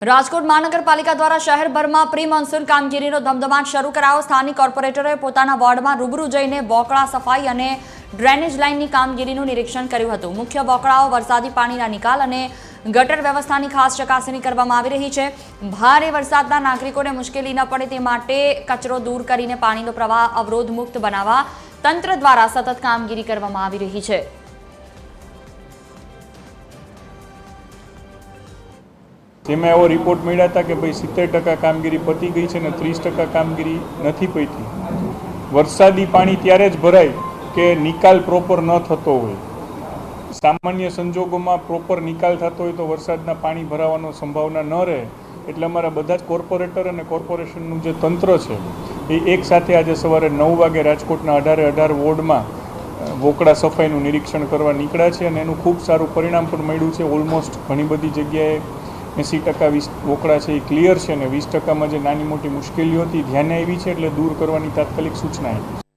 રાજકોટ મહાનગરપાલિકા દ્વારા શહેરભરમાં pre monsoon કામગીરીનો ધમધમાટ શરૂ કરાયો। સ્થાનિક કોર્પોરેટરોએ પોતાના વોર્ડમાં રૂબરૂ જઈને બોકડા સફાઈ અને ડ્રેનેજ લાઇનની કામગીરીનું નિરીક્ષણ કર્યું હતું। મુખ્ય બોકડાઓ વરસાદી પાણીના નિકાલ અને ગટર વ્યવસ્થાની ખાસ ચકાસણી કરવામાં આવી રહી છે। ભારે વરસાદના નાગરિકોને મુશ્કેલી ન પડે તે માટે કચરો દૂર કરીને પાણીનો પ્રવાહ અવરોધ મુક્ત બનાવવા તંત્ર દ્વારા સતત કામગીરી કરવામાં આવી રહી છે। તેમાં એવો રિપોર્ટ મળ્યા હતા કે ભાઈ 70% કામગીરી પતી ગઈ છે અને 30% કામગીરી નથી પતી। વરસાદી પાણી ત્યારે જ ભરાય કે નિકાલ પ્રોપર ન થતો હોય। સામાન્ય સંજોગોમાં પ્રોપર નિકાલ થતો હોય તો વરસાદના પાણી ભરાવાનો સંભાવના ન રહે। એટલે અમારા બધા જ કોર્પોરેટર અને કોર્પોરેશનનું જે તંત્ર છે એ એક સાથે આજે સવારે 9 વાગે રાજકોટના 18 વોર્ડમાં બોકડા સફાઈનું નિરીક્ષણ કરવા નીકળ્યા છે અને એનું ખૂબ સારું પરિણામ પણ મળ્યું છે। ઓલમોસ્ટ ઘણી બધી જગ્યાએ 80% બોકડા છે એ ક્લિયર છે અને 20%માં જે નાની મોટી મુશ્કેલીઓ હતી ધ્યાને આવી છે એટલે દૂર કરવાની તાત્કાલિક સૂચના આપી છે।